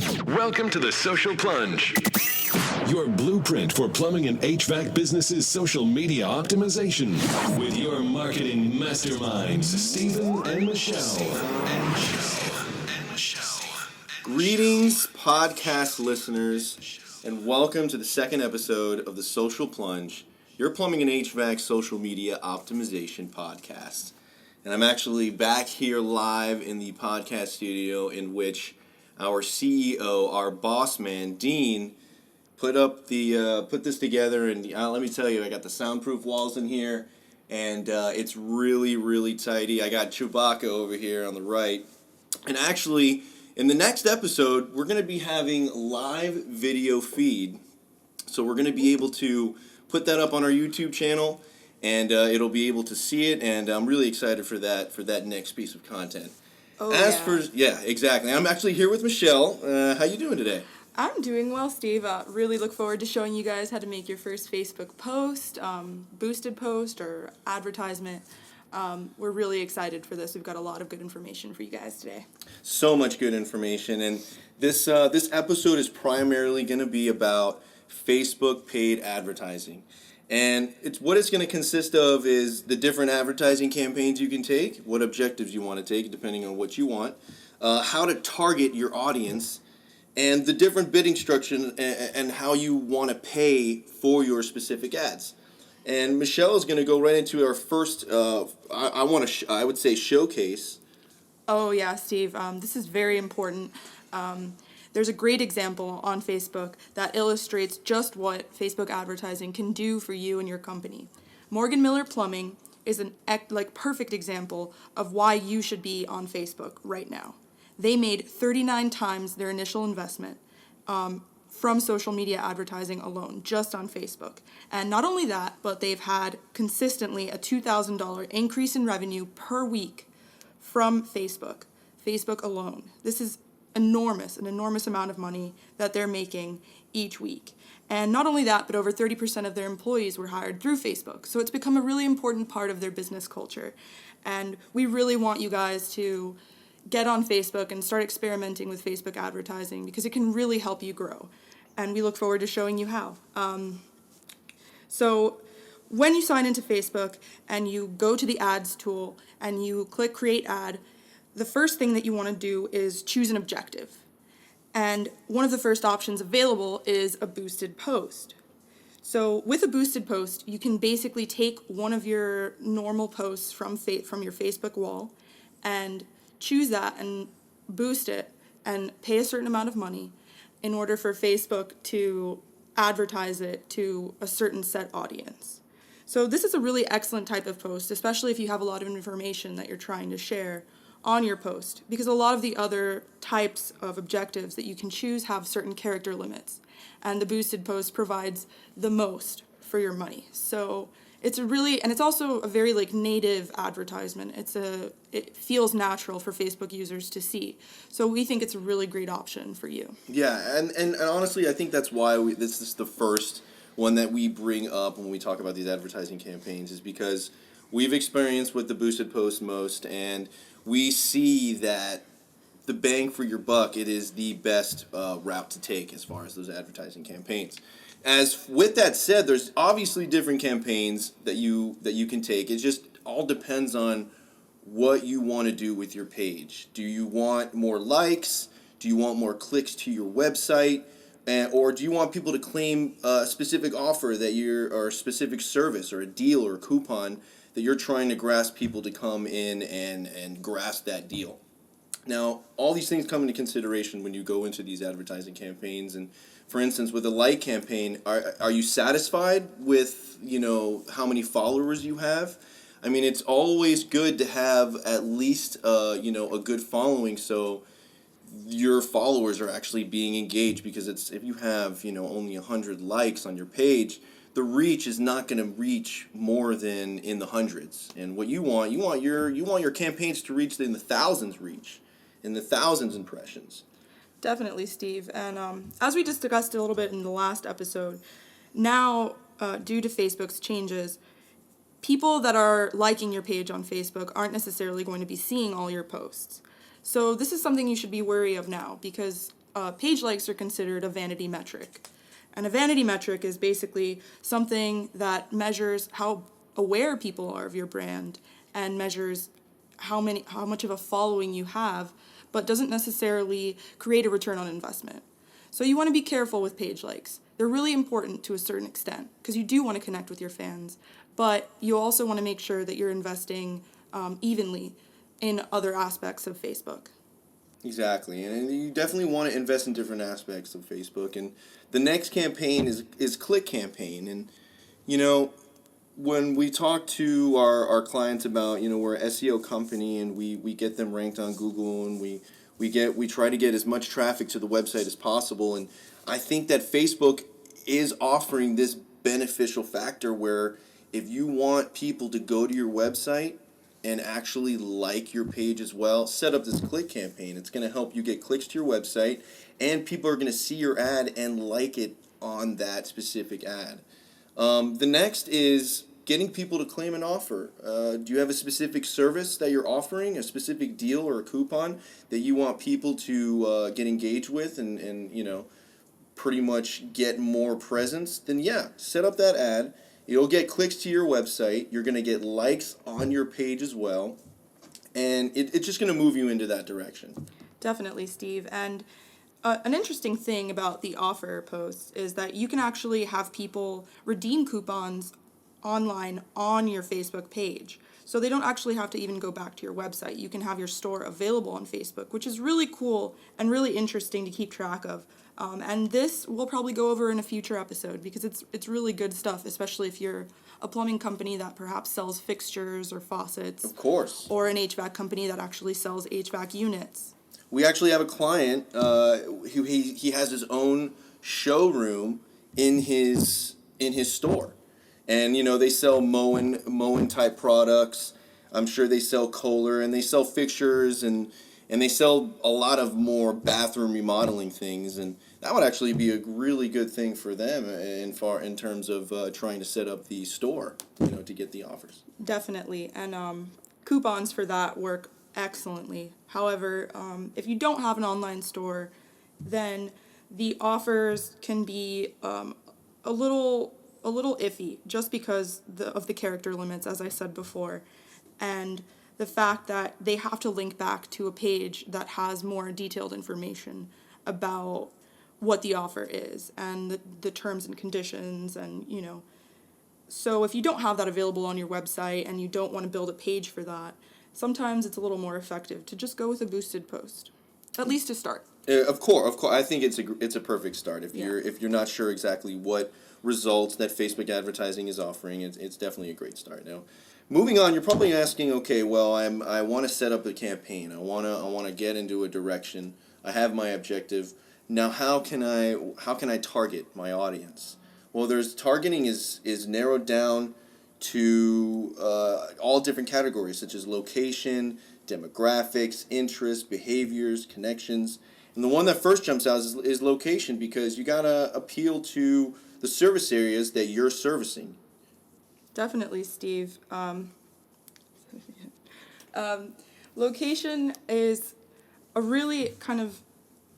Welcome to the Social Plunge, your blueprint for plumbing and HVAC businesses' social media optimization, with your marketing masterminds, Stephen and Michelle. Greetings, podcast listeners, and welcome to the second episode of the Social Plunge, your plumbing and HVAC social media optimization podcast. And I'm actually back here live in the podcast studio in which our CEO, our boss man, Dean, put this together. And let me tell you, I got the soundproof walls in here, and it's really, really tidy. I got Chewbacca over here on the right. And actually, in the next episode, we're going to be having live video feed. So we're going to be able to put that up on our YouTube channel, and it'll be able to see it. And I'm really excited for that next piece of content. Exactly. I'm actually here with Michelle. How you doing today? I'm doing well, Steve. Really look forward to showing you guys how to make your first Facebook post, boosted post, or advertisement. We're really excited for this. We've got a lot of good information for you guys today. So much good information, and this episode is primarily going to be about Facebook paid advertising. And what it's going to consist of is the different advertising campaigns you can take, what objectives you want to take, depending on what you want, how to target your audience, and the different bidding structure and how you want to pay for your specific ads. And Michelle is going to go right into our first, I would say, showcase. Oh, yeah, Steve. This is very important. There's a great example on Facebook that illustrates just what Facebook advertising can do for you and your company. Morgan Miller Plumbing is an perfect example of why you should be on Facebook right now. They made 39 times their initial investment from social media advertising alone, just on Facebook. And not only that, but they've had consistently a $2,000 increase in revenue per week from Facebook alone. This is an enormous amount of money that they're making each week. And not only that, but over 30% of their employees were hired through Facebook. So it's become a really important part of their business culture. And we really want you guys to get on Facebook and start experimenting with Facebook advertising because it can really help you grow. And we look forward to showing you how. So when you sign into Facebook and you go to the ads tool and you click create ad, the first thing that you want to do is choose an objective. And one of the first options available is a boosted post. So with a boosted post, you can basically take one of your normal posts from your Facebook wall and choose that and boost it and pay a certain amount of money in order for Facebook to advertise it to a certain set audience. So this is a really excellent type of post, especially if you have a lot of information that you're trying to share on your post, because a lot of the other types of objectives that you can choose have certain character limits, and the boosted post provides the most for your money. So it's also a very native advertisement. It feels natural for Facebook users to see. So we think it's a really great option for you. Yeah, and honestly, I think that's why this is the first one that we bring up when we talk about these advertising campaigns, is because we've experienced with the boosted post most, and we see that the bang for your buck, it is the best route to take as far as those advertising campaigns. As with that said, there's obviously different campaigns that you can take. It just all depends on what you want to do with your page. Do you want more likes? Do you want more clicks to your website? Or do you want people to claim a specific offer or a specific service or a deal or a coupon that you're trying to grasp people to come in and grasp that deal? Now, all these things come into consideration when you go into these advertising campaigns. And for instance, with a like campaign, are you satisfied with, how many followers you have? I mean, it's always good to have at least, a good following, so your followers are actually being engaged, because if you have, only 100 likes on your page, the reach is not going to reach more than in the hundreds. And what you want your campaigns to reach in the thousands in the thousands impressions. Definitely, Steve. And as we discussed a little bit in the last episode, now due to Facebook's changes, people that are liking your page on Facebook aren't necessarily going to be seeing all your posts. So this is something you should be wary of now, because page likes are considered a vanity metric. And a vanity metric is basically something that measures how aware people are of your brand and measures how much of a following you have, but doesn't necessarily create a return on investment. So you want to be careful with page likes. They're really important to a certain extent because you do want to connect with your fans, but you also want to make sure that you're investing evenly in other aspects of Facebook. Exactly, and you definitely want to invest in different aspects of Facebook. And the next campaign is click campaign. And you know, when we talk to our clients about, we're an SEO company and we get them ranked on Google, and we try to get as much traffic to the website as possible. And I think that Facebook is offering this beneficial factor where if you want people to go to your website and actually like your page as well, set up this click campaign. It's going to help you get clicks to your website, and people are going to see your ad and like it on that specific ad. The next is getting people to claim an offer. Do you have a specific service that you're offering, a specific deal or a coupon that you want people to get engaged with and pretty much get more presence? Then yeah, set up that ad. You'll get clicks to your website. You're going to get likes on your page as well. And it's just going to move you into that direction. Definitely, Steve. And an interesting thing about the offer posts is that you can actually have people redeem coupons online on your Facebook page. So they don't actually have to even go back to your website. You can have your store available on Facebook, which is really cool and really interesting to keep track of. And this we'll probably go over in a future episode because it's really good stuff, especially if you're a plumbing company that perhaps sells fixtures or faucets. Of course. Or an HVAC company that actually sells HVAC units. We actually have a client who he has his own showroom in his store. And they sell mowing type products. I'm sure they sell Kohler, and they sell fixtures, and they sell a lot of more bathroom remodeling things, and that would actually be a really good thing for them in terms of trying to set up the store, to get the offers. Definitely, and coupons for that work excellently. However, if you don't have an online store, then the offers can be a little iffy just because of the character limits, as I said before, and the fact that they have to link back to a page that has more detailed information about what the offer is and the terms and conditions, and so if you don't have that available on your website and you don't want to build a page for that, sometimes it's a little more effective to just go with a boosted post, at least to start. Of course. I think it's a perfect start. If you're not sure exactly what results that Facebook advertising is offering, it's definitely a great start. Now, moving on, you're probably asking, okay, well, I want to set up a campaign. I want to get into a direction. I have my objective. Now, how can I target my audience? Well, targeting is narrowed down to all different categories such as location, demographics, interests, behaviors, connections. And the one that first jumps out is location, because you gotta appeal to the service areas that you're servicing. Definitely, Steve. Location is a really kind of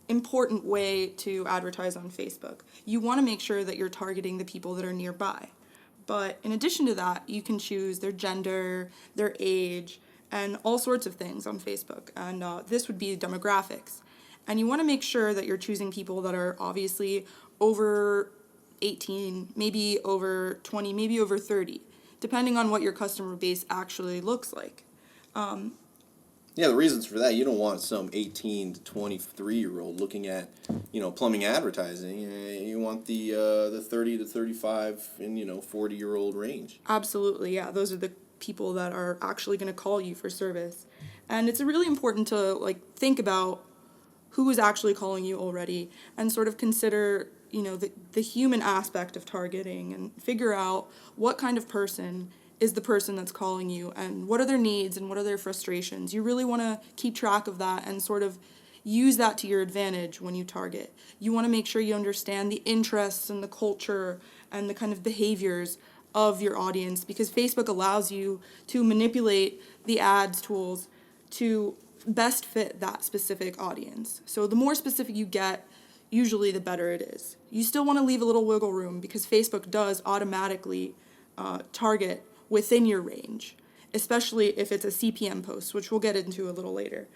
important way to advertise on Facebook. You want to make sure that you're targeting the people that are nearby. But in addition to that, you can choose their gender, their age, and all sorts of things on Facebook. And this would be demographics. And you want to make sure that you're choosing people that are obviously over 18, maybe over 20, maybe over 30, depending on what your customer base actually looks like. Yeah, the reasons for that, you don't want some 18 to 23-year-old looking at, plumbing advertising. You want the 30 to 35 and 40-year-old range. Absolutely, yeah. Those are the people that are actually going to call you for service. And it's really important to think about who is actually calling you already and sort of consider, the human aspect of targeting and figure out what kind of person is the person that's calling you and what are their needs and what are their frustrations. You really want to keep track of that and sort of use that to your advantage when you target. You want to make sure you understand the interests and the culture and the kind of behaviors of your audience, because Facebook allows you to manipulate the ads tools to best fit that specific audience. So the more specific you get, usually the better it is. You still want to leave a little wiggle room because Facebook does automatically target within your range, especially if it's a CPM post, which we'll get into a little later.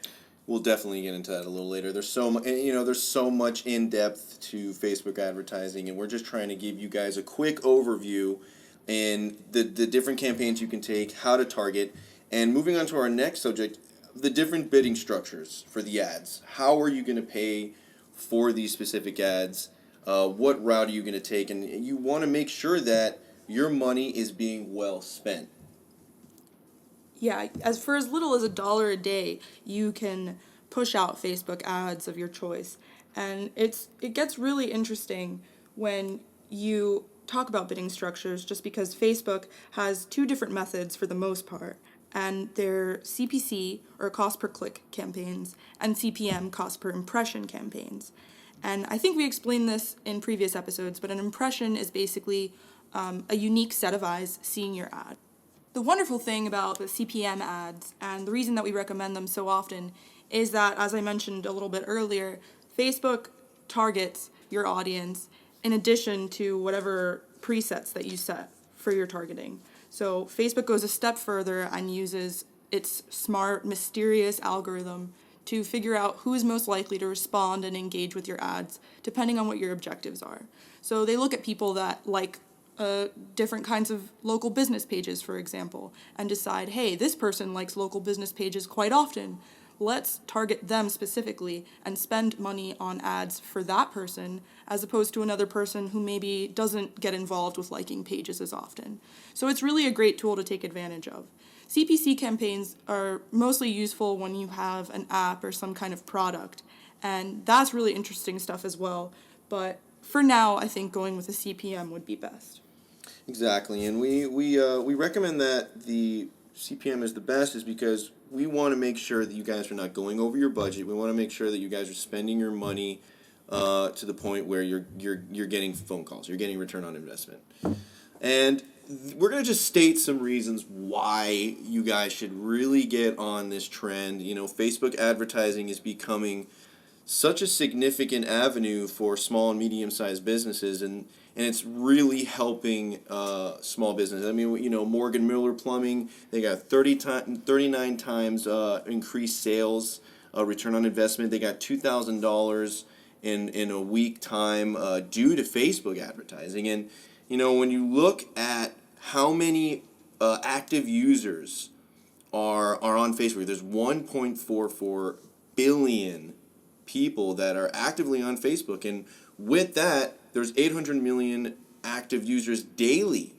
We'll definitely get into that a little later. There's there's so much in depth to Facebook advertising, and we're just trying to give you guys a quick overview and the different campaigns you can take, how to target, and moving on to our next subject, the different bidding structures for the ads. How are you going to pay for these specific ads? What route are you going to take? And you want to make sure that your money is being well spent. Yeah, as little as $1 a day, you can push out Facebook ads of your choice. And it gets really interesting when you talk about bidding structures, just because Facebook has two different methods for the most part, and they're CPC, or cost per click campaigns, and CPM, cost per impression campaigns. And I think we explained this in previous episodes, but an impression is basically a unique set of eyes seeing your ad. The wonderful thing about the CPM ads, and the reason that we recommend them so often, is that, as I mentioned a little bit earlier, Facebook targets your audience in addition to whatever presets that you set for your targeting. So Facebook goes a step further and uses its smart, mysterious algorithm to figure out who is most likely to respond and engage with your ads, depending on what your objectives are. So they look at people that like different kinds of local business pages, for example, and decide, hey, this person likes local business pages quite often. Let's target them specifically and spend money on ads for that person, as opposed to another person who maybe doesn't get involved with liking pages as often. So it's really a great tool to take advantage of. CPC campaigns are mostly useful when you have an app or some kind of product, and that's really interesting stuff as well. But for now, I think going with a CPM would be best. Exactly, and we recommend that the CPM is the best, is because we want to make sure that you guys are not going over your budget. We want to make sure that you guys are spending your money to the point where you're getting phone calls, you're getting return on investment, and we're going to just state some reasons why you guys should really get on this trend. Facebook advertising is becoming such a significant avenue for small and medium-sized businesses, and it's really helping small business. I mean, Morgan Miller Plumbing, they got 39 times increased sales, return on investment. They got $2,000 in a week time due to Facebook advertising. And, when you look at how many active users are on Facebook, there's 1.44 billion people that are actively on Facebook, and with that, there's 800 million active users daily.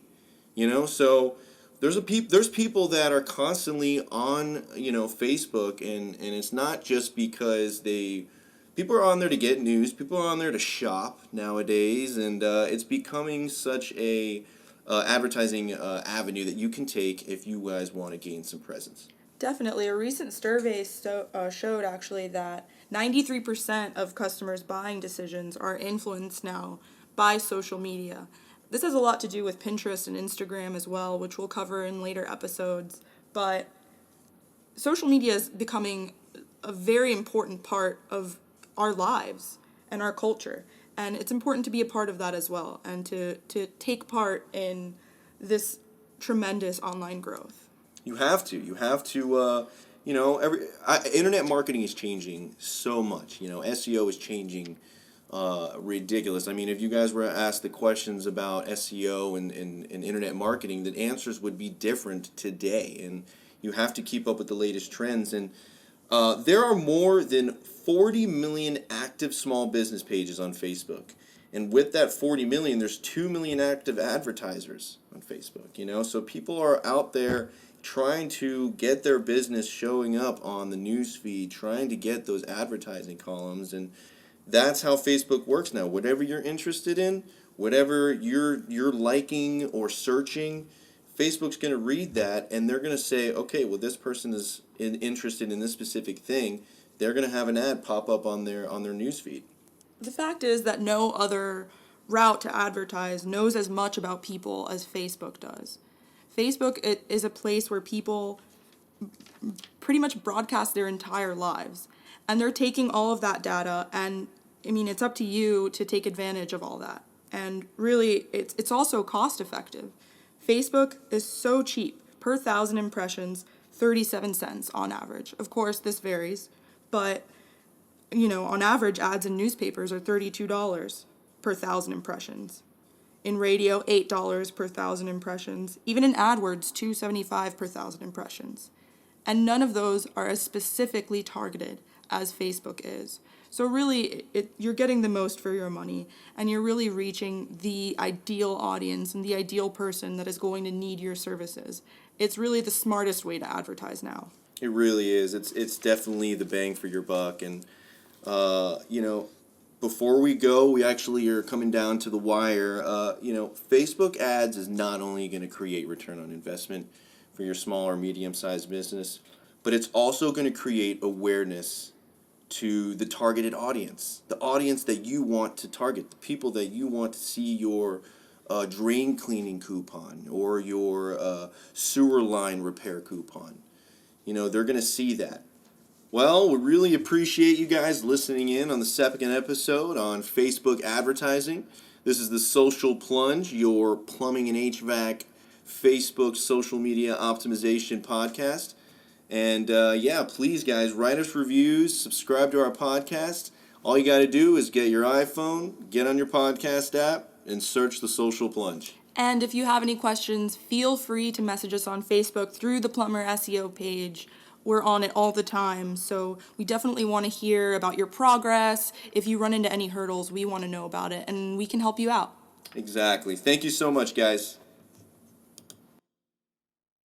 So there's people that are constantly on Facebook, and it's not just because people are on there to get news. People are on there to shop nowadays, and it's becoming such a advertising avenue that you can take if you guys want to gain some presence. Definitely. A recent survey showed actually that 93% of customers' buying decisions are influenced now by social media. This has a lot to do with Pinterest and Instagram as well, which we'll cover in later episodes. But social media is becoming a very important part of our lives and our culture. And it's important to be a part of that as well, and to take part in this tremendous online growth. You have to. Internet marketing is changing so much. SEO is changing ridiculous. I mean, if you guys were asked the questions about SEO and internet marketing, the answers would be different today. And you have to keep up with the latest trends. And there are more than 40 million active small business pages on Facebook. And with that 40 million, there's 2 million active advertisers on Facebook, So people are out there trying to get their business showing up on the news feed, trying to get those advertising columns, and that's how Facebook works now. Whatever you're interested in, whatever you're liking or searching, Facebook's going to read that, and they're going to say, okay, well, this person is interested in this specific thing. They're going to have an ad pop up on their news feed. The fact is that no other route to advertise knows as much about people as Facebook does. Facebook is a place where people pretty much broadcast their entire lives. And they're taking all of that data, and I mean, it's up to you to take advantage of all that. And really, it's also cost effective. Facebook is so cheap. Per 1,000 impressions, 37 cents on average. Of course, this varies, but on average, ads in newspapers are $32 per 1,000 impressions. In radio, $8 per 1,000 impressions. Even in AdWords, $2.75 per 1,000 impressions. And none of those are as specifically targeted as Facebook is. So really, you're getting the most for your money, and you're really reaching the ideal audience and the ideal person that is going to need your services. It's really the smartest way to advertise now. It really is. It's definitely the bang for your buck. And, before we go, we actually are coming down to the wire. Facebook ads is not only going to create return on investment for your small or medium-sized business, but it's also going to create awareness to the targeted audience, the audience that you want to target, the people that you want to see your drain cleaning coupon or your sewer line repair coupon. They're going to see that. Well, we really appreciate you guys listening in on the second episode on Facebook advertising. This is the Social Plunge, your plumbing and HVAC Facebook social media optimization podcast. And please, guys, write us reviews, subscribe to our podcast. All you got to do is get your iPhone, get on your podcast app, and search the Social Plunge. And if you have any questions, feel free to message us on Facebook through the Plumber SEO page. We're on it all the time, so we definitely want to hear about your progress. If you run into any hurdles, we want to know about it, and we can help you out. Exactly. Thank you so much, guys.